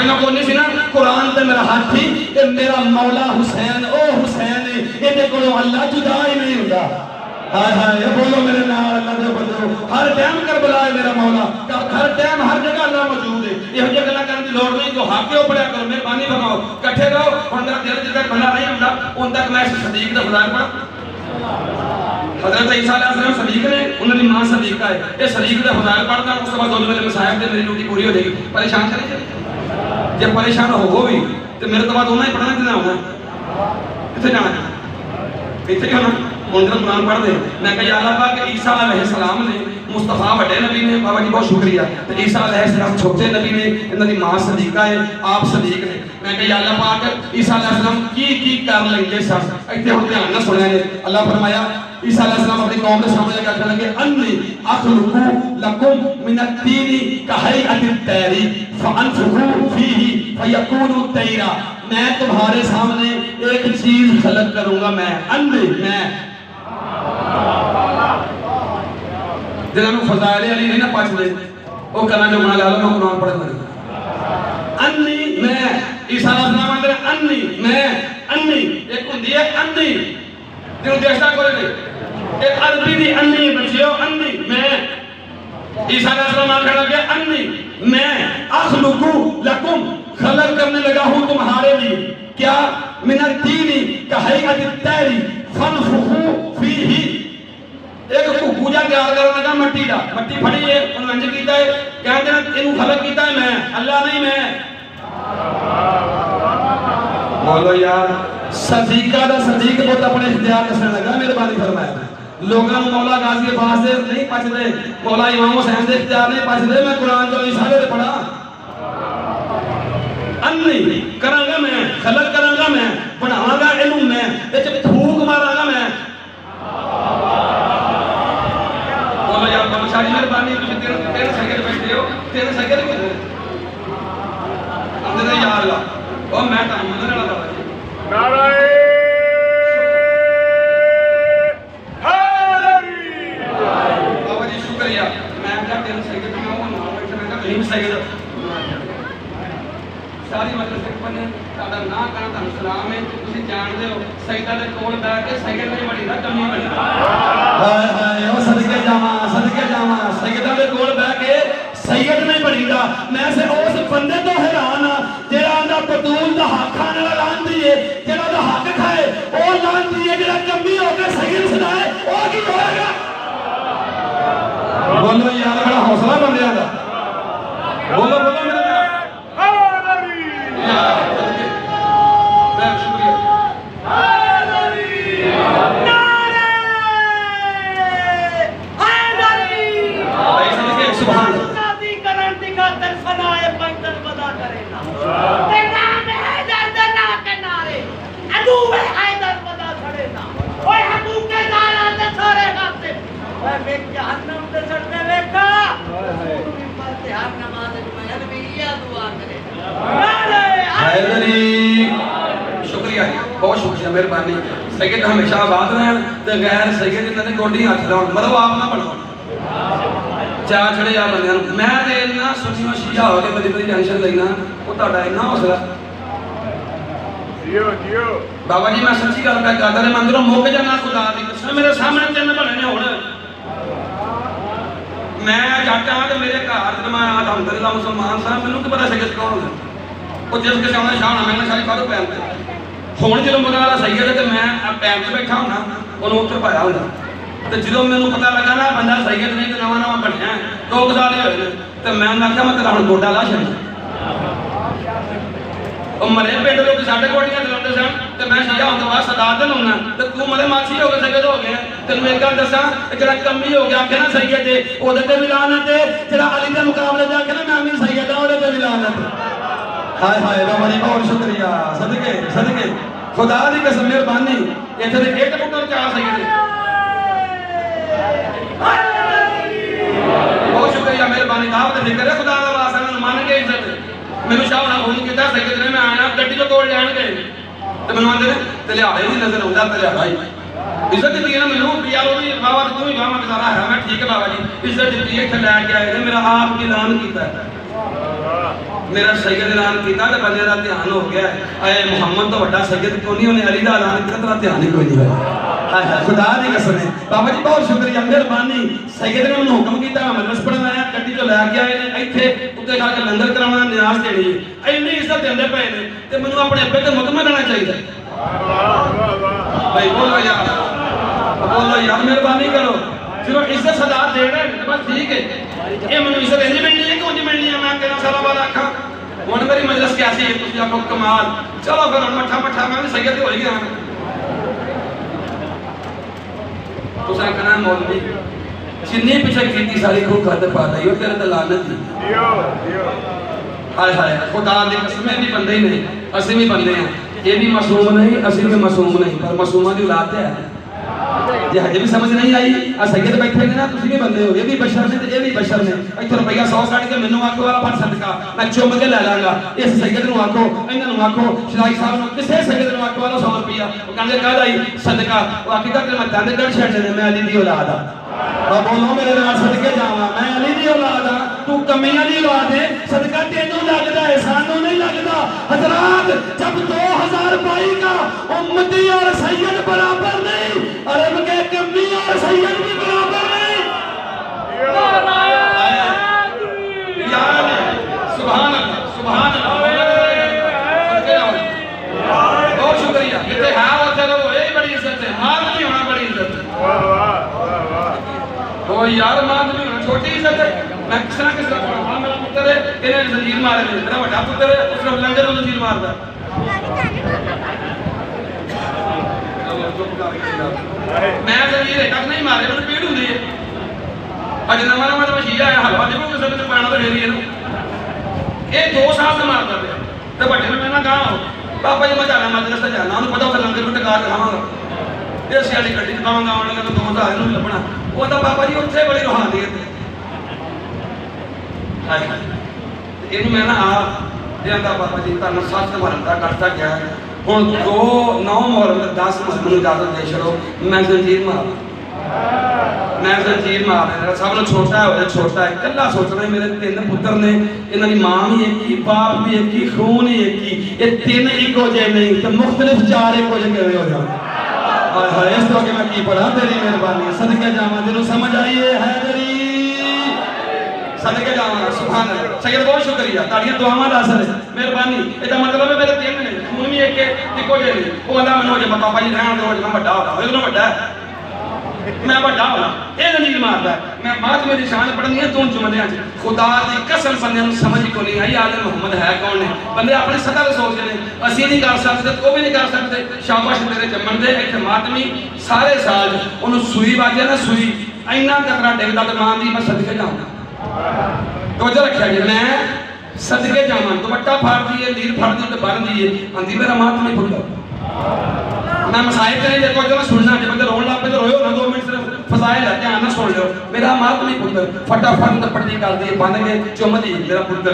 मैं बोलनी सी ना कुरान ते मेरा हाथ ही ते मेरा मौला हुसैन ओ हुसैन इहदे कोलों अल्लाह जुदा ही नहीं हुंदा। हाय हाय बोलो मेरे नाल अल्लाह दे बंदो हर टाइम करबला है मेरा मौला हर टाइम हर जगह अल्लाह मौजूद है। इहो जिही गल्लां करन दी लोड़ नहीं को हक के पढ़िया करो मेहरबानी फरमाओ इकट्ठे रहो। हुण मेरा दिल जिद्दां बंदा नहीं हुंदा उन तक मैं सदीक दा फज़ाइल पढ़ा। हज़रत ईसा अलैहिस्सलाम सदीक ने उन्होंने मां सदीका है ये सदीक दा फज़ाइल पढ़दा उस तो बाद दो मेरे मसाइब ते मेरी ड्यूटी पूरी हो जाएगी। परेशान चले जाए जे परेशान हो भी तो मेरे तो बाद उन्हें पढ़ना कितना होना कितने जाना इतने होना उन्होंने कुरान पढ़ दे। मैं कहा या अल्लाह पाक ईसा अलैहिस्सलाम ने मुस्तफा बड़े नबी ने बाबा जी बहुत शुक्रिया तो ईसा अलैहिस्सलाम छोटे नबी ने इन्होंने मां सदीका है आप सदीक ने। मैं कहा या अल्लाह पाक ईसा अलैहिस्सलाम की कर लेंगे सब इतने हम ध्यान ना सुनया ने। अल्लाह फरमाया ईसा अलैहिस्सलाम अपनी कौम के सामने क्या कहने लगे अन्नी अखलुकु लकुम मिन अत्तीनी कहैअतित तैरी फअनफुखु फीही फयकूनु तैरा। मैं तुम्हारे सामने एक चीज खलक करूंगा मैं अन्नी मैं जिन्होंने फज़ाइल अली नहीं ना पछ दे वो करना जो बना ला लो मैं कुरान पढ़ लगी अन्नी मैं ईसा अलैहिस्सलाम अंदर अन्नी मैं अन्नी एक हुंदी है अन्नी जो देखता कोई नहीं एक अरबी दी अन्नी बच्चियों अन्नी मैं ईसा अलैहिस्सलाम आखने लगे अन्नी मैं अखलुकु लकुम खलक करने लगा हूं तुम्हारे लिए क्या मिनर तीनी कहैअतित तैरी फनफुखु फीही एक पूजा तैयार करने लगा मट्टी दा मट्टी फड़ी है उन्होंने अंज कीता है कहते हैं इनु खलक कीता है मैं अल्लाह नहीं मैं। बोलो यार सदीका दा सदीक बहुत अपने इख्तियार करने लगा मेहरबानी फरमाया लोगों को मौला गाजी के पास से नहीं पछदे मौला इमाम हुसैन दे इख्तियार नहीं पछदे मैं कुरान जो इशारे पे पढ़ा अन्नी करांगा मैं खलक करांगा मैं बनावांगा इनु मैं इच फूक मारांगा मैं। बोलो यार बख्शाई मेहरबानी तुझे तेरे सगेर बैठे हो तेरे सगेर किधर अंदर या अल्लाह ओ मैं टाइम मंगने वाला बाबा जी नारायण बाबा जी शुक्रिया मैं क्या तेरे सगेर में हूं नाम बैठे मैं कहीं सगेर सारी मतलब सिर्फ ने ताड़ा ना करना तन सलाम है तुसी जानदे हो सईदा दे कोल बैठ के सगेर नहीं बड़ी ना कमी बनी हाय हाय ओ सदके जावा सईदा दे कोल बैठ के सैयद नहीं बनीदा। मैं से उस बंदे तो हैरान हां जेड़ा आंदा बतूल दा हक खाने वाला लांदी है जेड़ा दा हक खाए ओ लांदी है जेड़ा कमी हो के सैयद सुनाए ओ की होएगा। बोलो यार बड़ा हौसला बंदियां दा बोलो बोलो मेरा बहुत शुक्रिया मेहरबानी सैयद हमेशा आबाद रहन ते गैर सैयद इन्हां दे गोडी हथ लाउण मतलब आप ना बनो चा छड़े आ बंदियां मैं ते इन्ना सुनियो शिया हो के बड़ी बड़ी टेंशन लेना वो ਤੁਹਾਡਾ इन्ना हौसला जियो बाबा जी मैं सच्ची गल करदा ते मंदिरों मुक जाना खुदा दी कसम मेरे सामने तिन बने ने हुण मैं जाटा ते मेरे घर ते मैं अल्हम्दुलिल्लाह मुसलमान सा मैनू की पता सैयद कौन होंदा वो जिस किस्म दा शान मैं सारी कादो पैन ते ਹੁਣ ਜਦੋਂ ਮਗਰ ਵਾਲਾ ਸੈਯਦ ਤੇ ਮੈਂ ਪੈਰ ਤੇ ਬੈਠਾ ਹੁੰਦਾ ਉਹਨੂੰ ਉੱਤਰ ਪਾਇਆ ਹੁੰਦਾ ਤੇ ਜਦੋਂ ਮੈਨੂੰ ਪਤਾ ਲੱਗਾ ਨਾ ਬੰਦਾ ਸੈਯਦ ਨਹੀਂ ਤੇ ਨਵਾਂ ਨਵਾਂ ਬਣਿਆ 2 ਸਾਲ ਹੀ ਹੋਏ ਤੇ ਮੈਂ ਆਖਿਆ ਮੈਂ ਤੇਰਾ ਹੁਣ ਗੋਡਾ ਲਾ ਛੱਡ ਉਹ ਮਰੇ ਪਿੰਡ ਲੋਕ ਸਾਡੇ ਗੋਡੀਆਂ ਤੇ ਲਾਉਂਦੇ ਸਨ ਤੇ ਮੈਂ ਸ਼ੀਆ ਹੁੰਦਾ ਵਾ ਸਦਾਤ ਦੇ ਲਾਉਣਾ ਤੇ ਤੂੰ ਮਰੇ ਮਾਛੀ ਹੋ ਕੇ ਸੈਯਦ ਹੋ ਗਿਆ ਤੈਨੂੰ ਇੱਕ ਗੱਲ ਦੱਸਾਂ ਜਿਹੜਾ ਕਮੀ ਹੋ ਗਿਆ ਆਖਿਆ ਨਾ ਸੈਯਦ ਤੇ ਉਹਦੇ ਤੇ ਵੀ ਲਾਨਤ ਤੇ ਜਿਹੜਾ ਅਲੀ ਦੇ ਮੁਕਾਬਲੇ ਜਾ ਕੇ ਨਾ ਮੈਂ ਵੀ ਸੈਯਦ ਆ ਉਹਦੇ ਤੇ ਵੀ लानत। हाय हाय बाबा जी बहुत शुक्रिया सदके सदके खुदा दी कसम मेहरबानी इथे दे एक पुत्र चार सही बहुत शुक्रिया मेहरबानी दावत जिक्र है खुदा दा वास्ता मान के इज्जत मेनू शाह ना फोन कीता सैयद ने मैं आया गड्डी तो तोड़ लैन गए ते मेनू आंदे ते लिहाड़े नहीं नजर आउंदा ते लिहाड़ा ही इज्जत दी ना मेनू भी यार ओदी बाबा तू ही बाबा गुजारा है मैं ठीक है बाबा जी इज्जत दी इथे लै के आए ने मेरा आप की ऐलान कीता है मेरा सैयद ऐलान किया तो बंदे का ध्यान हो गया है मुहम्मद तो बड़ा सैयद क्यों नहीं, उन्हें अली का ऐलान किया तेरा ध्यान ही कोई नहीं होया। खुदा दी कसम है बाबा जी बहुत शुक्रिया मेहरबानी। सैयद ने मैंने हुक्म किया मैं मजलिस पढ़न आया, गड्डी चो लैके आए ने इत्थे उत्ते खा के लंगर कराना न्याज देनी है, इन्नी इज्जत देंदे पे ने ते मैनूं अपने अब्बे ते मुतमन रहना चाहिए। भाई बोलो यार मेहरबानी करो, चलो इज्जत सदा दे रहे हैं बस ठीक है। ये मैंने इज्जत इंज मिलनी है कि उंज मिलनी है, मैं कितना साल बाद आखा हुण मेरी मजलिस कैसी है, तुसीं आखो कमाल, चलो फिर मठा मठा मैं भी सैयद हो ही गया। तुसां कहना मौलवी जिन्नी पिछे की सारी खूब खत पा दी तेरे तो लानत ही। हाय हाय खुदा दी कसम भी बंदे ही नहीं, असी भी बंदे हैं, ये भी मासूम नहीं असी भी मासूम नहीं, पर मासूमा की औलाद है। जे हजे भी समझ नहीं आई आ सैयद बैठे ना तुसीं भी बंदे हो, ये भी बशर ने ये भी बशर ने। इत्थों रुपया 100 कट के मैनूं आखो वाला फट सदका मैं चुम के ले लांगा, इस सैयद नूं आखो इन्हां नूं आखो शराई साहब नूं किसे सैयद नूं आखो वाला 100 रुपया वो कहंदे काहदा ही सदका, वो आखिदा कि मैं दंद कट छड्डने मैं अली दी औलाद आ। बोलो मेरे नाल सदके जावां मैं अली दी औलाद आ, तू कमियां दी औलाद है, सदका तेनू लगदा है सानू नहीं लगदा। हजरात जब 2022 का उम्मती और सैयद बराबर नहीं, अरब के कमी और सैयद भी बराबर नहीं। सुभान अल्लाह सुभान अल्लाह, बहुत शुक्रिया। जिथे है उथे रहो, यही बड़ी इज्जत है, मान नहीं होना बड़ी इज्जत है। ओ यार मान नहीं होना छोटी इज्जत है। मैं किस तरह हाँ मेरा पुत्र है इन्हें जंजीर मारे, मेरा बड़ा पुत्र है उसने लंगर में जंजीर मारदा। मैं जंजीर तक नहीं मारे, मैंने पीड़ होंगी है। अज नवा नवा तो मशीया आया हलवा देखो किसी ने पैना तो फेरी है, ये 2 साल से मारता पे तो बड़े ने मैं कहा पापा जी मैं जाना मदरस से जाना, उन्हें पता लंगर में टका खावागा इस वाली गड्डी चलावांगा आने लगा तो 2000 नहीं लभना। वो तो पापा जी उत्थे बड़ी रूहानियत है। इनू मैं ना आ पापा जी तुम 7 मुहर्रम का करता गया हूँ 9 मुहर्रम 10 मुहर्रम इजाजत दे छो मैं जंजीर मार मेरा सब लोग छोटा है छोटा है कला सोचना मेरे 3 पुत्र ने, इन्हों की मां भी एक ही बाप भी एक ही खून ही एक ही, ये 3 इको जे नहीं तो मुख्तलिफ 4 इको जे किवें हो जाए। इस तो मैं की पढ़ा तेरी मेहरबानी सदके जावां तेनू समझ आई है हैदरी सदके जावां सुभान अल्लाह। सैयद बहुत शुक्रिया ताड़ियां दुआवां दा असर है मेहरबानी। इसका मतलब है मेरे 3 ने खून भी एक इको जे नहीं, वो आंदा मैनूं जे पापा जी रहण दो मैं बड़ा हो रहा इतना बड़ा है मैं बड़ा होना ये जंजीर मारदा है। मैं बाद में निशान पढ़नी है 2 जुमलियां खुदा दी कसम बंदे समझ को नहीं आई आले मुहम्मद है कौन है। बंदे अपनी सतह सोचते हैं असी नहीं कर सकते वो भी नहीं कर सकते। शाबाश तेरे जम्मन दे इत्थे मातमी सारे साल उन्होंने सूई वाजे ना सूई इन्ना कतरा डिगदा तो मां दी मैं सदके जाऊँ तो रखा जी मैं सदके जावां दुपट्टा फाड़ दिए लीर फाड़ दी तो बन दिए आंधी मेरा मातमी पुत्र मैं मसाइल करें देखो जो सुनना जब बंदे रोन लग पे तो रोयो ना 2 मिनट सिर्फ फसाइल है ध्यान ना सुन लो। मेरा मातमी पुत्र फटाफट तपड़ी कर दी बन गए चुम दी मेरा पुत्र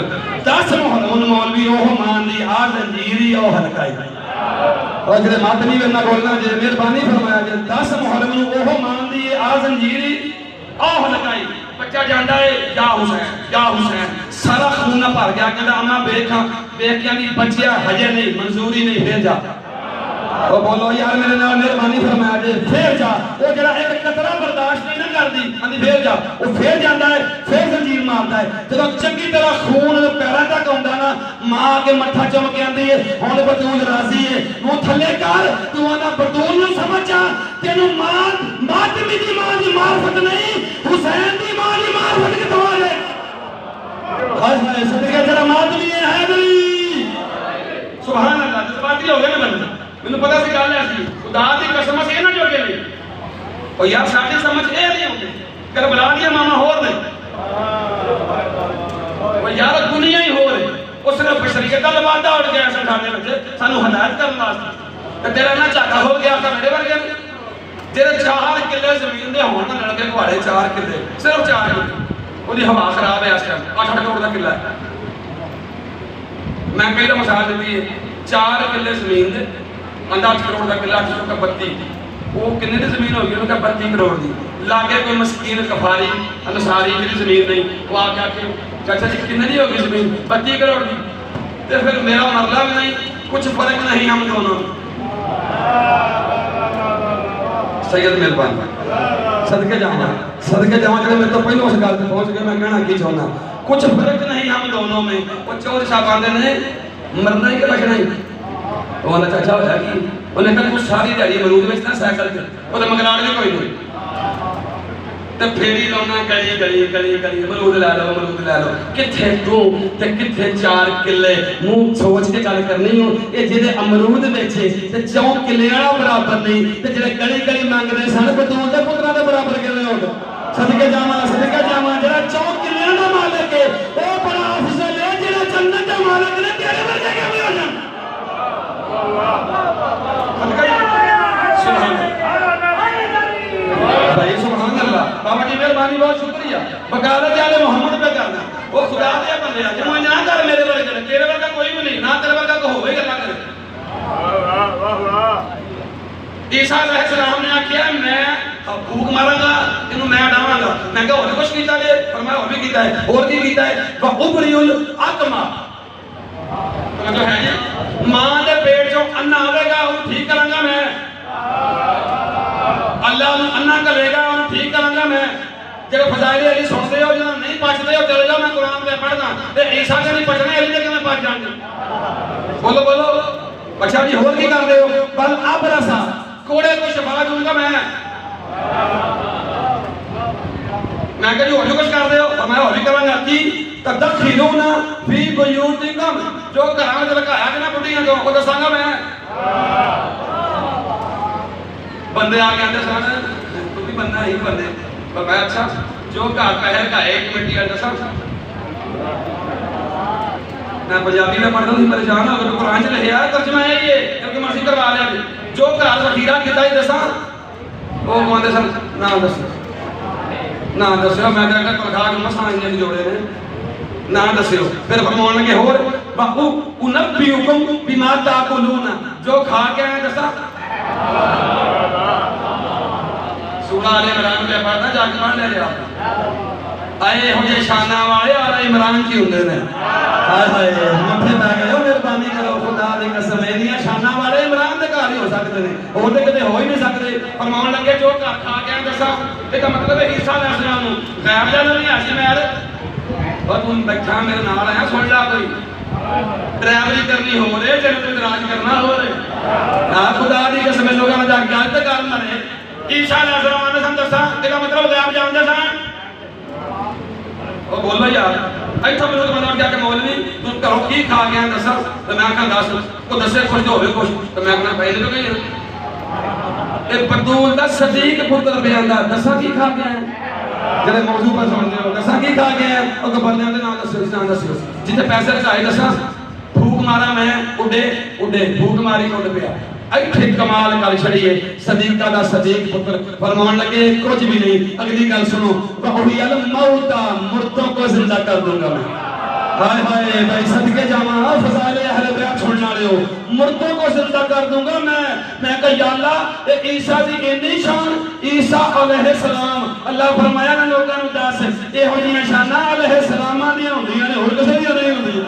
10 मुहर्रम मौलवी ओह मान दी आ जंजीरी ओ हलकाई और जेदे मातमी वे ना बोलना जे मेहरबानी फरमाया जे 10 मुहर्रम ओह मान दी आ जंजीरी ओ हलकाई बच्चा जांदा है या हुसैन सारा खून ना भर गया कहंदा अम्मा बेखा बेखियां दी बच्चिया हजे नहीं मंजूरी नहीं फिर जा वो बोलो यार मेरे नाल मेहरबानी फरमाया जे फिर जा वो जरा एक कतरा बर्दाश्त नहीं ना करदी आंदी फिर जा वो फिर जांदा है फिर जंजीर मारदा है जब चंगी तरह खून पैरों तक आंदा ना मां के मत्था चुम के आंदी है हुण बतूल राजी है वो थल्ले कर तू आना बतूल नु समझ जा तेनू मां मातमी दी मां दी मार्फत नहीं हुसैन दी मां दी मार्फत के दवाले हाय हाय सदके जरा मातमी है हैदरी सुभान अल्लाह जज्बाती हो गए ना बंदा मैंने पता सी गल है खुदा दी कसम से ना जोगे नहीं और यार साडी समझ ए नहीं आउंदी करबला दी मामा होर ने ओ यार दुनिया ही होर है उस सिर्फ शरीयत दा लवादा उठ गया संसार दे सानू हदायत करन वास्ते ते तेरा ना झाका हो गया था मेरे वर्गे तेरे 4 किले जमीन दे होण ना लड़के घवाड़े 4 किले सिर्फ 4 ओदी हवा खराब है इस टाइम 8 करोड़ दा किला है। मैं पहले मिसाल दी 4 किले जमीन दे आंदा 8 करोड़ का किला 8 का 32 वो किन्ने दी जमीन होगी उनका 32 करोड़ दी लागे कोई मस्कीन कफारी अंसारी जिहदी जमीन नहीं वो आके चाचा जी कितने की होगी जमीन? 32 करोड़ की। तो फिर मेरा मरला भी नहीं, कुछ फर्क नहीं हम दोनों। सैयद मेहरबान सदके जावा जो मेरे तो पहले उस गल पहुंच गए। मैं कहना की चाहना, कुछ फर्क नहीं हम दोनों में। वो चौधरी साहब आते ने मरना ही कि बचना ही। वो चाचा होया कि उन्हें कहा कुछ सारी दिहाड़ी अमरूद बेचना साइकिल से, वो तो मगराड़ भी कोई नहीं। तो फेरी लाना गली गली गली गली अमरूद लै लो किथे तू ते किथे 4 किले। मुंह सोच के गल करनी हो, ये जेदे अमरूद बेचे ते 4 किले वाला बराबर नहीं, ते जेडे गली गली मंगदे सन बतूल दे पुत्रा दे बराबर किवें हो। सदके जावा जेड़ा 4 किले दा मालिक है ओ बड़ा अफजल है जेड़ा जन्नत दा मालिक ने तेरे वर्गे किवें हो जाण। भाई सुभान अल्लाह। बाबा जी मेहरबानी, बहुत शुक्रिया। बकालत आले मोहम्मद पे करना, वो खुदा दे बंदे आ जो ना कर मेरे वर्गे, तेरे वर्गा कोई भी नहीं, ना तेरे वर्गा को होवे गल्ला करे। ईसा अलैहिस्सलाम ने आखिया मैं भूख मारांगा इनु मैं डावांगा। मैं कहा और कुछ कीता जे? फरमाया और भी कीता है। और की कीता है? व उबरिउल अकमा, मतलब है जी मां दे पेट चों अन्ना आवेगा और ठीक करांगा मैं। अल्लाह अन्ना करेगा और ठीक करांगा मैं। जो फजाइल अली सुनते हो, जो नहीं पचते हो चले जाओ, मैं कुरान पे पढ़ना। ते ईसा के नहीं पचने अली के मैं पच जाऊंगा। बोलो बोलो अच्छा जी होर की कर रहे हो? बल अब रसा कोड़े को शफा दूंगा मैं। मैं कह और कुछ कर रहे हो? मैं और भी करांगा की तदखिलूना फी बुयूतिकुम, जो घरां विच लकाया कि ना बुढ़ियां जो वो दसांगा मैं। बंदे आ गए सन, तू भी बंदा ही बंदे। पर मैं अच्छा जो घर पहल का एक कमेटी का दसा। मैं पंजाबी में पढ़ता थी, परेशान हो गया। तो कुरान च लिखा है, तर्जमा है ये, क्योंकि मर्जी करवा लिया जी। जो घर वखीरा किया ही दसा, वो कहते सन ना दस ना दस्यो। मैं तो खा के मसा इंजन जोड़े ने ना दस्यो। फिर फरमान लगे होर बापू उनब्बिउकुम बिमा ताकुलूना, जो खा के आए दसा। सूरा आले इमरान पे पढ़ना, जाके पढ़ ले आप। आए हो जे शाना वाले आले इमरान की हुंदे ने। हाय हाय मथे पै गए। मेहरबानी करो खुदा दी कसम, इन्नियां शाना वाले इमरान दे घर ही हो सकते ने, और ते किते हो ही नहीं सकते। फरमान लगे जो घर खा के दसा, इसका मतलब है ईसा अलैहिस्सलाम नु गैर जाना नहीं आसी मैल। और तुम बैठा मेरे नाल है, सुन ला कोई ड्राइवरी करनी हो रे, तेरे पे इतराज करना हो रे। हां खुदा दी कसम, लोगां दा गलत कर मरे। ईसा अलैहिस्सलाम ने सन दसा, इसका मतलब गैर जानदे सन। ओ बोलो यार, इत्थे मेरे तो बंदा जाके मौलवी तू घरों की खा गया दसा, तो मैं आखा दस को दसे कुछ होवे कुछ, तो मैं कहना पहले तो कही ए बतूल दा सदीक पुत्र बयानदा दसा की खा गया है। जरे मौजू पर सुनते हो दसा की खा गया है, और बंदे दे नाम दसो, नाम दसो। जिथे पैसे रखाए दसा, फूक मारा मैं उडे उडे, फूक मारी उड़ पिया। इत्थे कमाल कर छड़िए सदीका दा सदीक पुत्र। फरमान लगे कुछ भी नहीं। अगली गल सुनो, वहुयल मौता, मुर्दों को जिंदा कर दूंगा मैं। हाय हाय भाई सदके जावा, फजाइल अहले बैत सुनने वाले हो, मुर्दों को जिंदा कर दूंगा मैं कहा या अल्लाह ए ईसा दी इन्नी शान, ईसा अलैहिस्सलाम। अल्लाह फरमाया ना लोगों नु दस एहो जिहियां शानां अलैहिस्सलामां दियां हुंदियां ने, होर किसे दियां नहीं हुंदियां।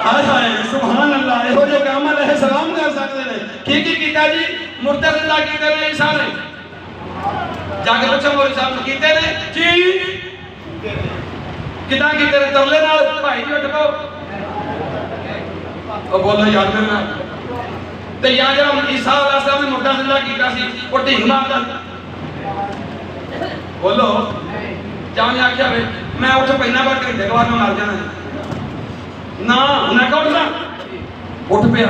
हाय हाय सुभान अल्लाह, एहो जे काम अलैहिस्सलाम कर सकदे ने। की कीता जी? मुर्दे जिंदा कीते ने ईसा ने। जाके पूछो मौलवी साहब कीते ने जी, किदां कीते ने? तरले नाल भाई जी उठ पाओ। ओ बोलो यार मेरे नाल ते यार जरा ईसा अलैहिस्सलाम ने मुर्दा जिंदा कीता सी, ओ ढींग मारदा। बोलो जाने आख्या वे मैं उठ पैना पर घंटे के बाद मैं मर जाना ना। उन्हें कहा उठना, उठ पिया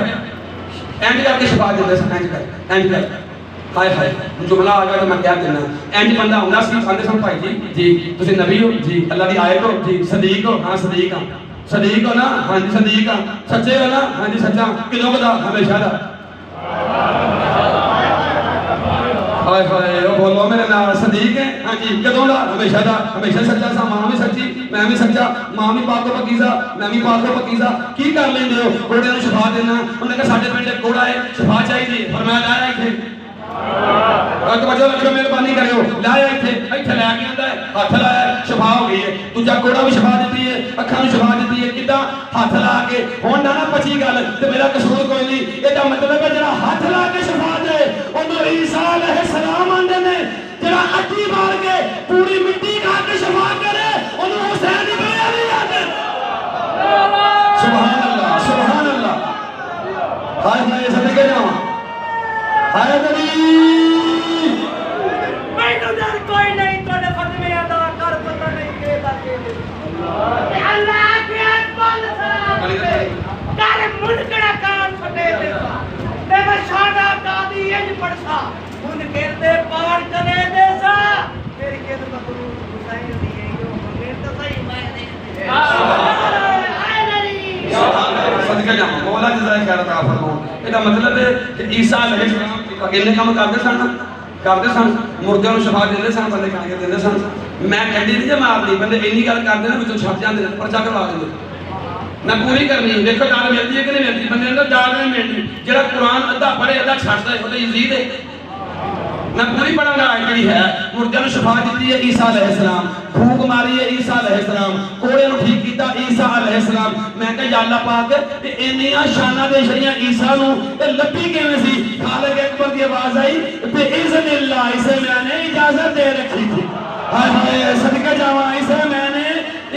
इंज करके छपा देंगे। इंज कर हाय हाय जुमला आ गया तो मैं क्या कहना। इंज बंदा आंदा सी, आंदे सन भाई जी तुसीं नबी हो जी, अल्लाह दी आयत हो जी, सदीक हो हाँ सदीक हाँ, सदीक हो ना हाँ जी सदीक हाँ, सच्चे हो ना हाँ जी सच्चा, किलों का हमेशा दा। हाय हाय ओ बोलो मेरे नाल सदीक है हाँ जी, कदों दा? हमेशा दा, हमेशा सच्चा सा। मां भी सच्ची मैं भी सच्चा, मां भी पाक पकीज़ा मैं भी पाक पकीज़ा। की कर लेंदे हो? घोड़े नूं शफा देना। उन्हें कहा साडे पिंड एक घोड़ा है, शफा चाहिए, फरमाया आया इत्थे तवज्जो रखो, मेहरबानी करो। लाया इत्थे इत्थे लैके आंदा है, हथ लाया शफा हो गई है। दूजा कोड़ा भी शफा दी है, अखां भी शफा दी है। किदा हथ ला के हुण ना पची गल ते मेरा कसूर कोई नहीं। एदा मतलब है जेड़ा हथ ला के शफा दे ओनू ईसा अलैहिस्सलाम आंदे ने, जेड़ा अड्डी मार के पूरी मिट्टी खा के शफा करे ओनू हुसैन इब्न अली आंदे। सुभान अल्लाह, सुभान अल्लाह। हाय हाय सदके जावां, हाय नबी। कोई नहीं तोड़े फतवे अदा कर, पता नहीं के लाके अल्लाह के बोल सलाम कर मुनकड़ा कान फटे ते मैं शादा कादी इंज पड़सा मुन कहते पार करे देसा तेरी के तो गुरु हुसैन दी है यो मेरे तो सही मैं नहीं। आए नरी सदके जावां, मौला जज़ाए खैर अता फरमाओ। एदा मतलब है कि ईसा अलैहिस्सलाम इन्ने काम करते सन, मुर्दियां नूं शफा देंदे सन, बंदे कह के देंदे सन। मैं कहती नहीं जे मारनी, बंदे इन्नी गल करदे ना विचों छप जांदे, परचा करवा देंदे। मैं पूरी करनी, देखो दाल मिलती है कि नहीं मिलती, बंदे ने दाल नहीं मिलती। जेड़ा कुरान अद्धा पढ़े अद्धा छड्डदा है ओह यजीद है। मैं पूरी पढ़ांगा जी है। मुर्दियां नूं शफा दी है ईसा अलैहिस्सलाम, फूक मारी है ईसा अलैहिस्सलाम, कोड़े नूं ठीक कीता ईसा अलैहिस्सलाम। मैं कहा या अल्लाह पाक इन्नियां शानां दे छड़ियां ईसा नूं ते लब्भी किवें सी? खालिक अकबर दी आवाज आई ते इज़्निल्लाह, इसे मैंने इजाजत दे रखी थी। हाय हाय सदके जावां, इसे मैंने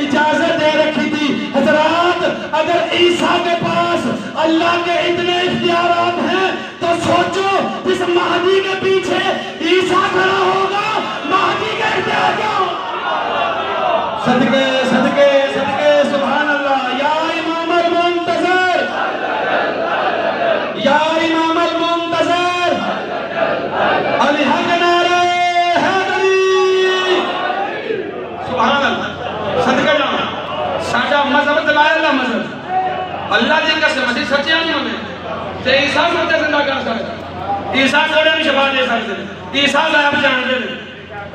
इजाजत दे रखी थी। हजरात अगर ईसा के पास अल्लाह के इतने इख्तियारात हैं तो सोचो इस महदी के पीछे ईसा खड़ा होगा, महदी के इख्तियार क्या हो? सदके सदके सदके सुभान अल्लाह। या इमाम अल मुंतज़र, या इमाम अल मुंतज़र, अली हक नारे हैदरी। सुभान अल्लाह, सदके जाओ। साडा मजहब दलाइल दा मजहब, अल्लाह दी कसम असीं सच्चियां नहीं होने ते ईसा मुर्दे जिंदा कर सकदा, ईसा कोड़े भी शफा दे सकदे, ईसा गायब जानदे ने।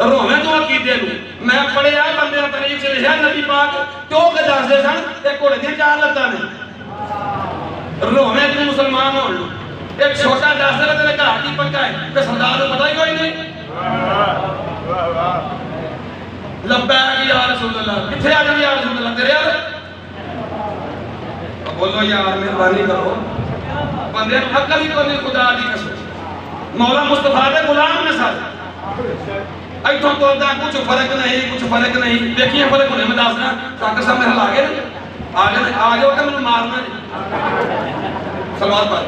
रोवे तो अकीदे नूं मैं पढ़िया बंदे तरीक च लिखिया नबी पाक क्यों के दसदे सन ते घोड़े दी चार लत्तां ने। रोवे तू मुसलमान होण एक छोटा दसदा तेरे घर की पक्का है ते सरदार नूं पता ही कोई नहीं। लब्बैक या रसूल अल्लाह, किथे आ गई या रसूल अल्लाह तेरे यार? बोलो यार मेहरबानी करो, बंदे नूं अकल ही कोई नहीं। खुदा दी कसम मौला मुस्तफा दे गुलाम ने सारे इतों तोड़ता कुछ फर्क नहीं। देखिए फर्क होने में दसना डॉक्टर साहब ने हिला गए आ जाओ तो मैंने मारना सलवार पर।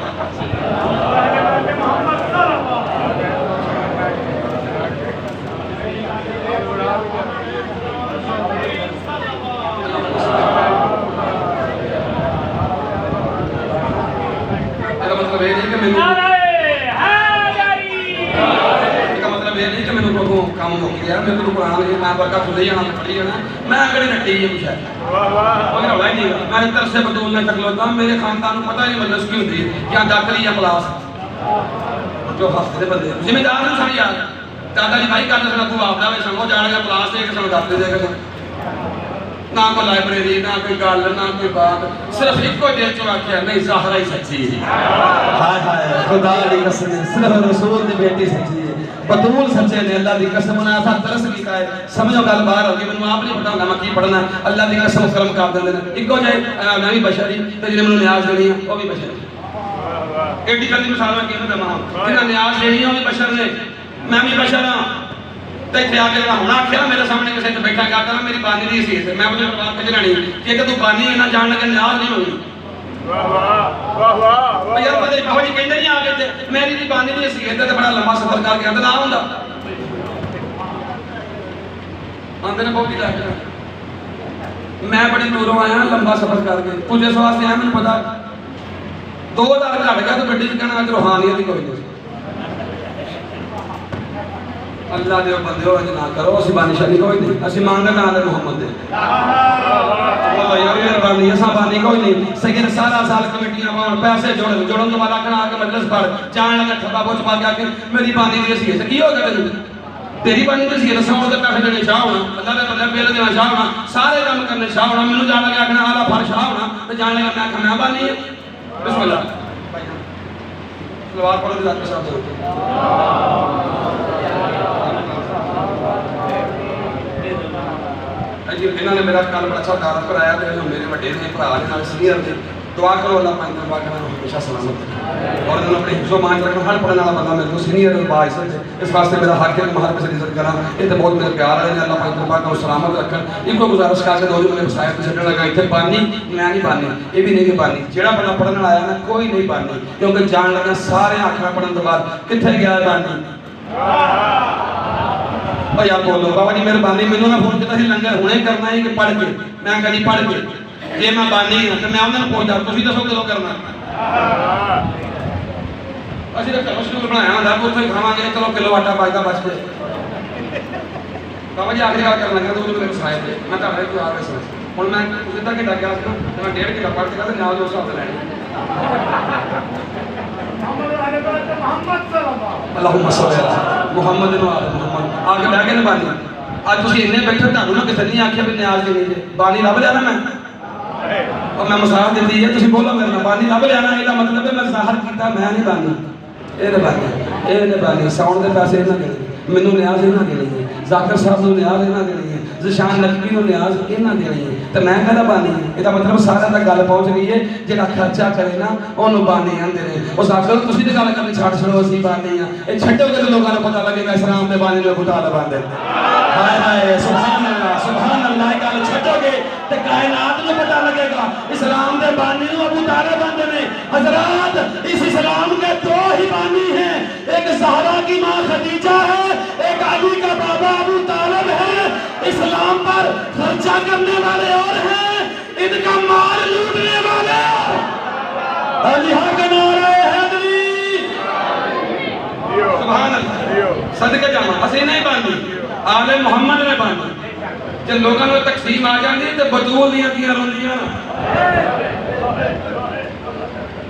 मतलब ये नहीं कि मैंने काम हो गया, मैं तो कुरान है मैं बरका खुले जाना पड़ी जाना, मैं अगले नट्टी है मुझे कोई रौला ही नहीं। मैं तरफ से बतूल में तकलोता मेरे खानदान को पता ही नहीं मतलब की होती है क्या दाखिली या क्लास जो हफ्ते बंदे जिम्मेदार ने सारी यार दादाजी भाई करते सन तू आपदा वे संगो जाएगा क्लास एक संग दाते देगा ना कोई लाइब्रेरी ना कोई गल ना कोई बात, सिर्फ एक दिल चो आख्या नहीं ज़ाहरा ही सच्ची है। हाय हाय खुदा दी कसम सिर्फ रसूल दी बेटी सच्ची है, बतूल सच्चे ने। अल्लाह दी कसम ने ऐसा तरस कीता है समझो गल बाहर होगी मैनू आप नहीं पता होंदा मैं की पढ़ना। अल्लाह दी कसम करम कर देंदे ने इको जाए मैं भी बशरी ते जिन्हें मैनू न्याज देनी है वो भी बशर। एडी जल्दी मिसाल मैं किवें देवां जिन्हें न्याज देनी है वो भी बशर ने मैं भी बशर हां। ते इत्थे आके हुण आख्या मेरे सामने किसी ने बैठा करता मैं मेरी बानी दी सी मैं उहदे बात ते जानी कि तू बानी है ना जान लगे न्याज नहीं होनी। वाह वाह वाह वाह यार पता नहीं बाबा जी कहंदे नहीं आ गए थे मेरी दी बानी दी सी ते बड़ा लंबा सफर करके आंदा ना हुंदा आंदे ने बहुत ही लाग मैं बड़ी दूरों आया लंबा सफर करके पुलिस वास्ते आया मैंने पता 2000 घट गया तो गड्डी च कहना अज रूहानियत ही कोई नहीं। अल्लाह दे बंदे हो ना करो असि बानी शानी कोई नहीं असि मांगने ना दे मोहम्मद दे अल्लाह यार मेहरबानी असा बानी कोई नहीं सही सारा साल कमेटियां पाउन पैसे जोड़न तो वाला कना आके मजलिस पर जान लगा ठप्पा बोच पा के आके मेरी बानी दी सी की हो गया तेरी बानी दी सी सौण दे पैसे देने शाह होना अल्लाह दे बंदे बिल देना शाह होना सारे काम करने शाह होना मेनू जान लगा आखना आला फर शाह होना ते जान लगा मैं आखना बानी है बिस्मिल्लाह तलवार पढ़ो जी डॉक्टर साहब जी इन्होंने मेरा कल बड़ा अच्छा तारफ कराया तो मेरे बड़े ने भरा ने नाल सीनियर ने दुआ करो अल्लाह पाक दरबार का हमेशा सलामत और इन्होंने अपने हिफ्ज़ो मान रखना हर पढ़ने वाला बंदा मेरे को सीनियर बाइस इस वास्ते मेरा हक है कि मैं हर किसी की इज्जत करा ये तो बहुत मेरे प्यार वाले ने अल्लाह पाक दरबार का सलामत रखन इनको गुजारिश करके दो जो मैंने वसायत छड्डण लगा इत्थे पानी मैं नहीं पानी ये भी नहीं कि पानी जेड़ा बंदा पढ़ने आया ना कोई नहीं पानी क्योंकि जान लगा सारे आखिर पढ़ने के बाद कित्थे गया पानी ओ यार बोलो बाबा जी मेहरबानी मैनू ना फोन किया लंगर हुणे करना है कि पढ़ के मैं कहा जी पढ़ के जे मैं बानी हाँ तो मैं उन्होंने पूछता तुम दसो कदों करना असं तो घरों शेड्यूल बनाया होंगे उत्थे खावे चलो किलो आटा बचता बच के बाबा जी आखिरी गल कर लगा तो मेरे वसाए थे मैं घर को आ गया हूँ मैं सीधा घंटा गया तो मैं 1.5 घंटा पढ़ के नाल जो हिसाब से लैने अल्लाहुम्मा सल्ली अला मुहम्मद मुहम्मद आगे बह के बानी अज तुम इन्ने बैठे तुहानू ना किसी नहीं आखिया भी न्याज देनी जे बानी लभ लिया ना मैं और मैं मसाल दी है तुम बोलो मेरे नाल बानी लभ लिया ना इसका मतलब है मैं ज़ाहिर किया मैं नहीं बानी ये बानी साउंड के पैसे इन्हें देने मैनू न्याज इन्हें देनी है जाकिर साहब को न्याज इन्हें देनी है ज़शान नकवी को न्याज इन्हें देनी है तो मैं कहना बानी इसका मतलब सारे तक गल पहुँच गई है जो खर्चा करे ना उन्होंने बानी आते हैं उस आखिर तुम तो गल करनी छड़ छड़ो असी बानी हाँ ये छड्डोगे तो लोगों को पता लगेगा इस्लाम के बानी जो खुदा लबाते हाय हाय सुभान अल्लाह गल छड्डोगे तो कायनात को पता लगेगा इस्लाम के बानी अबू तालिब बंदे ने हजरात इस इस्लाम के दो ही बानी हैं एक ज़हरा की माँ खदीजा है एक अली का बाबा अबू तालिब है इस्लाम पर खर्चा करने वाले और हैं इनका माल लूटने वाले अल्लाह का नारा हैदरी सुभान अल्लाह सदके जामा असि नहीं बांधी आले मोहम्मद ने बांधी जब लोगों को तकसीम आ जाती तो बतूल दियां रोंदियां ना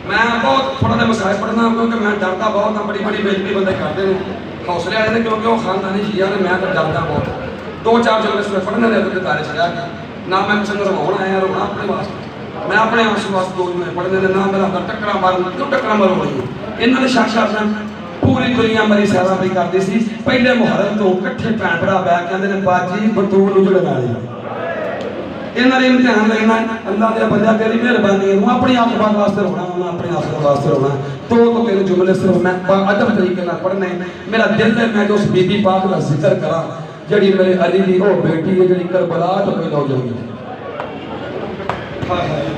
मैं बहुत थोड़ा सा मसाइल पढ़ना क्योंकि मैं डरता बहुत हाँ बड़ी बड़ी बेइज्जती बंदे करते हैं हौसले आए थे क्योंकि वो खानदानी शिया ने मैं तो डरता बहुत 2-4 जगह से पढ़ने लगे तो दारे चढ़ा गया ना मैं किसी को रवाना आया रोना अपने वास्ते मैं अपने आंसू वास्ते 2 महीने पढ़ने दे ना मेरा टक्करा मार क्यों टक्करा मार हो रही इन्होंने शक करना पूरी दुनिया मेरी सैराबरी करती सी पहले मुहर्रम तो इकट्ठे भैन भरा बह कहते हैं बाजी बतूल उजड़न वाली इन्होंने इम्तिहान लेना अल्लाह के बंदा तेरी मेहरबानी है अपनी आखिरत वास्ते रोना मैं अपनी आखिरत वास्ते रोना तो तेरे जुमले सिर्फ मैं अदब तरीके ना पढ़ने मेरा दिल है मैं जो उस बीबी पाक का जिक्र करा जड़ी मेरे अली दी ओ बेटी है जड़ी करबला तो पैदा हो जाएगी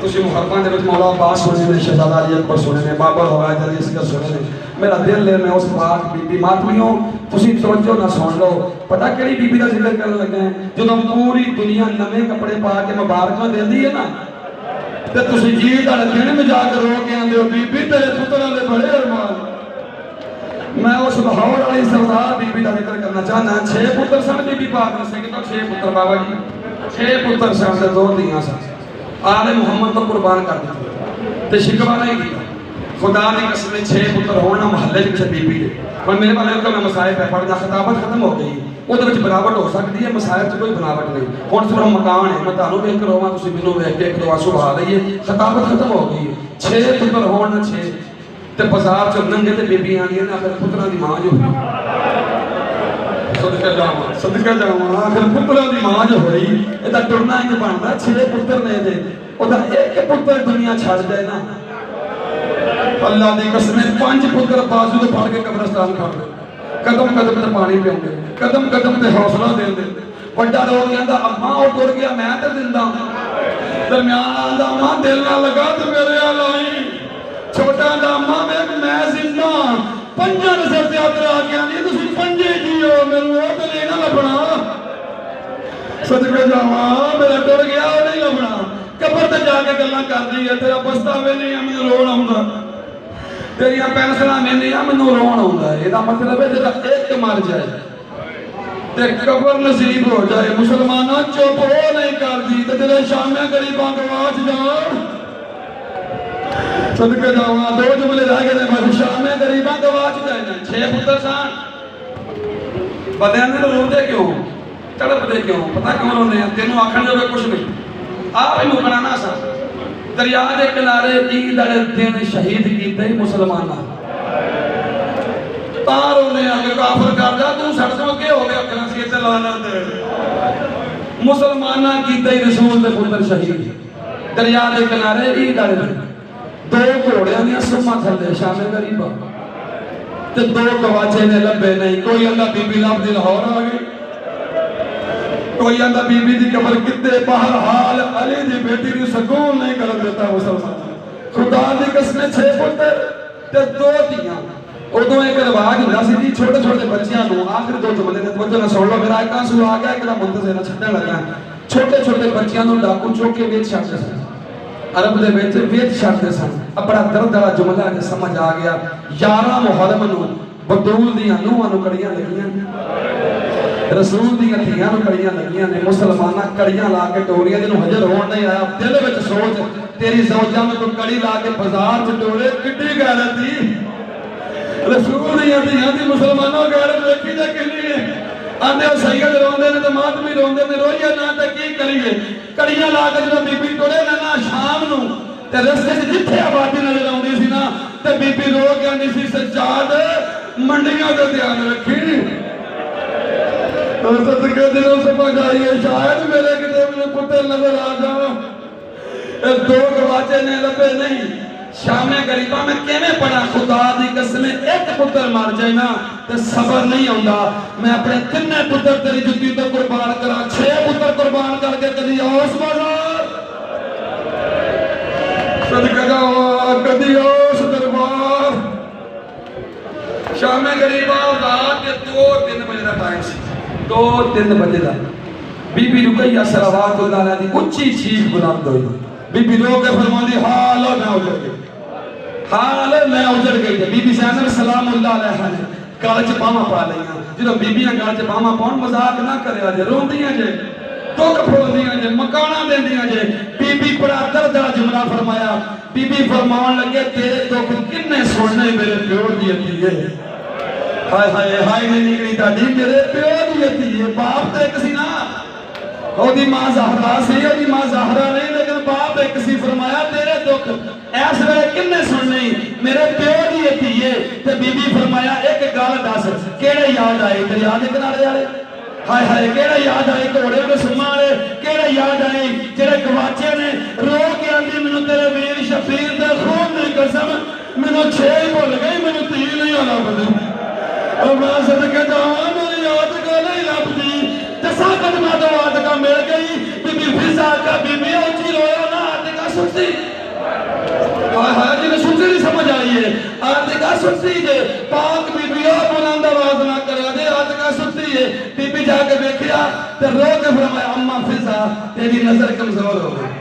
तुसी मुहर्रम दे विच मौला अब्बास सुने ने शहजादा अली अकबर सुने ने बाबर हवाज अली इसका सुने ने मेरा दिल है मैं उस पाक बीबी मातमियों तुसी तवज्जो ना सुन लो पता केड़ी बीबी का जिक्र करन लगा है जदों पूरी दुनिया नवे कपड़े पा के मुबारकां देंदी है ना ते तुसी जी दा दिन में जाकर रो के आंदे हो बीबी तेरे पुत्रा दे बड़े अरमान मैं उस लाहौर वाली सरदार बीबी का जिक्र करना चाहना 6 पुत्र सन बीबी पाक ने सिंह तो 6 पुत्र बाबा जी 6 पुत्र सन ते 2 धीआं सन आले मुहम्मद को कुर्बान कर दिया ते शिकवा नहीं किया खुदा की कसम 6 पुत्र होना महल्ले किसी बीबी दे पर मेरे वाले को मैं मसाइल पे पढ़दा खिताबत खत्म हो गई ਉਹਦੇ ਵਿੱਚ ਬਰਾਵਟ ਹੋ ਸਕਦੀ ਹੈ ਮਸਾਇਲ 'ਚ ਕੋਈ ਬਰਾਵਟ ਨਹੀਂ ਹੁਣ ਸਿਰਫ ਮਕਾਨ ਹੈ ਮੈਂ ਤੁਹਾਨੂੰ ਵੇਖ ਕੇ ਰੋਵਾਂ ਤੁਸੀਂ ਮੈਨੂੰ ਵੇਖ ਕੇ ਇੱਕ ਦੋ ਆਂਸੂ ਬਹਾ ਲਈਏ ਖਿਤਾਬਤ ਖਤਮ ਹੋ ਗਈ 6 ਪੁੱਤਰ ਹੋਣ ਨਾ 6 ਤੇ ਬਾਜ਼ਾਰ 'ਚ ਨੰਗੇ ਤੇ ਬੀਬੀਆਂ ਆਉਂਦੀਆਂ ਨੇ ਆਖਰ ਪੁੱਤਰਾਂ ਦੀ ਮਾਂ ਜੋ ਸਦਕਾ ਜਾਵਾਂ ਆਖਰ ਪੁੱਤਰਾਂ ਦੀ ਮਾਂ ਜੋ ਹੋਈ ਇਹਦਾ ਟੁਰਨਾ ਇੰਜ ਬਣਦਾ 6 ਪੁੱਤਰ ਨੇ ਇਹਦੇ ਉਹਦਾ ਇੱਕ ਪੁੱਤਰ ਦੁਨੀਆ ਛੱਡ ਜਾਏ ਨਾ अल्लाह की कसम 5 पुत्र बाजू तो फड़ के कब्रिस्तान कर दे कदम कदम ते पानी पियाउंदे कदम कदम ते हौसला देंदे बड़ा रोग कहंदा अम्मा वो टुर गया मैं ते जिंदा दरमियान आंदा अम्मा दिल ना लगा ते मेरे आ लाई छोटा आंदा अम्मा मैं जिंदा पंजा नजर ते आदर आ गया नहीं तुसी पंजे जियो मेनू वो ते लेना लभना सदके जावा मेरा टुर गया वो नहीं लभना कबर ते जाके गल्लां करदी है तेरा पछतावे नहीं मैनू रोण आउंदा तेरिया पेंसिलां मैंने मैनू रोण आउंदा इसदा मतलब है जेड़ा एक मर जाए ते कबर नसीब हो जाए मुसलमाना चुप हो नहीं करदी ते तेरे शामिया गरीबां गवाच जान सदके जावा 2 जुमले रह गए बस शामिया गरीबां गवाच जाए 6 पुत्र सन बंदियां ने रोंदे क्यों तड़पदे क्यों पता क्यों रोंदे हैं तेनू आखण जो कुछ नहीं आप ही मुकना ना सा दरिया के किनारे ईद वाले दिन शहीद किए मुसलमान तार उन्हें आगे काफर कर जा तू सड़ तो अगे हो गया अखना सी ते लाना दे मुसलमाना कीते रसूल दे पुत्र शहीद दरिया के किनारे ईद वाले दिन दो घोड़ियां दी सुमा थले शामे गरीबा ते दो गवाचे ने लभे नहीं कोई आंदा बीबी लभदी लाहौर आ गई कोई आंदा बीबी दी कब्र किते बाहर हाल अली दी बेटी नु सुकून नहीं कर देता मुसलमान खुदा दी कसम 6 पुत्र ते 2 धीयां उदों एक रिवाज हुंदा सी जी छोटे छोटे बच्चियां नु आखिर 2 जुमले ने तवज्जो ना सुन लो मेरा एक आंसू आ गया एकदा मुंतज़िर छड्डण लगा छोटे छोटे बच्चियां नु डाकू चुक के वेच छड्डदे सन अरब दे विच वेच छड्डदे सन अपना दर्द वाला जुमला ने समझ आ गया 11 मुहर्रम नु बतूल दियां नूहां नु कड़ियां लगियां रसूल दियां धीयां नु कड़ियां लगियां ने मुसलमाना कड़ियां ला के टोरियां जिन्हों हजर होण नहीं आया दिल विच सोच तेरी ज़ौजा में कोई कड़ी ला के बाजार च टोरे किड्डी गैरत दी रसूल दियां धीयां दी मुसलमानों गैरत देखी जा किन्नी है आंदे ओ सैयद रोंदे ने ते मातमी रोंदे ने रोइए ना ते की करिए कड़ियां ला के जदों बीबी टोरे ना शाम नु ते रस्ते च जिथे आबादी नजर आउंदी सी ना ते बीबी रो के आंदी सी सज्जाद मंडियां दा ध्यान रखी सदके दिलों समझ आई है शायद मेरे किते मेरे पुत्र नजर आ जाओ 2 गवाचे ने लभे नहीं शामे गरीबा में किवें पड़ा खुदा दी कसम एक पुत्र मर जाए ना ते सबर नहीं आउंदा मैं अपने 3 पुत्र तेरी जुत्ती तो कुर्बान करा 6 पुत्र कुर्बान करके कदी औस बाजार सदका जावा कदी औस दरबार शामे गरीबा रात के 2-3 बजे का टाइम सी 2-3 बजे का बीबी रुकैया सलावतुल्लाह अलैहा दी उच्ची चीख बुलंद हुई बीबी रो के फरमांदी हाल मैं उजड़ गई थी बीबी ज़ैनब सलामुल्लाह अलैहा ने गल च बाहां पा लईयां जो बीबियां गल च बाहां पाउण मजाक ना करिया जे रोंदियां जे दुख फरोंदियां जे मकाना देंदियां जे बीबी बड़ा दर्द दा जुमला फरमाया बीबी फरमाउण लगे तेरे दुख किन्ने सुनने मेरे प्यो दी धीए हाय हाय हाय नहीं निकली ताडी मेरे प्यो दी धीए बाप ते एक सी ना ओदी मां ज़हरा सी ओदी मां ज़हरा नहीं लेकिन बाप एक सी फरमाया तेरे दुख ऐस वेले किन्ने सुनने मेरे प्यो दी धीए ते बीबी फरमाया एक गल दस केड़े याद आए दरिया दे किनारे वाले हाय हाय केड़े याद आए घोड़े दे सुमा वाले केड़े याद आए जेड़े गवाचे ने रो के आंदी मेनू तेरे वीर शफीर दे खून दी कसम मेनू 6 भुल गई मेनू 3 नहीं आना बदे ओ मैं सदके जावां मेरी याद को नहीं लभदी 10 कदम तो याद का मिल गई बीबी फिजा का बीबी ऊंची रोया ना आते का सुनती हाय हाय जिन्हें सुनती नहीं समझ आई है आते का सुनती जे पाक बीबी ओ बुलंद आवाज ना करा दे आते का सुनती है बीबी जाके देखिया ते रो के फरमाया अम्मा फिजा तेरी नजर कमजोर हो गई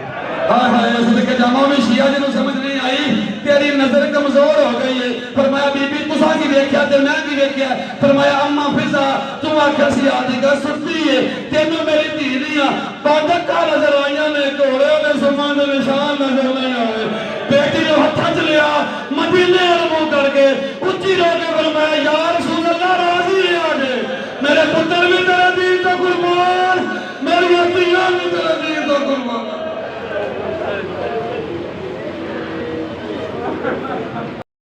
हाय हाय सदके जामा में शिया जिन्हों समझ नहीं आई तेरी नजर कमजोर हो गई है फरमाया बीबी तुसा की देखिया ते मैं की देखिया फरमाया अम्मा फिजा तू आखिया सी आदि का सुनती है तेनू मेरी धी दियां बादका नजर आईयां ने घोड़े दे सुमा दे निशान नजर नहीं आए बेटी ने हत्था च लिया मदीने वाल मुंह करके उच्ची रो के फरमाया या रसूल अल्लाह राजी रहा जे मेरे पुत्र भी तेरे दीन तो कुर्बान मेरी धीयां भी तेरे दीन तो कुर्बान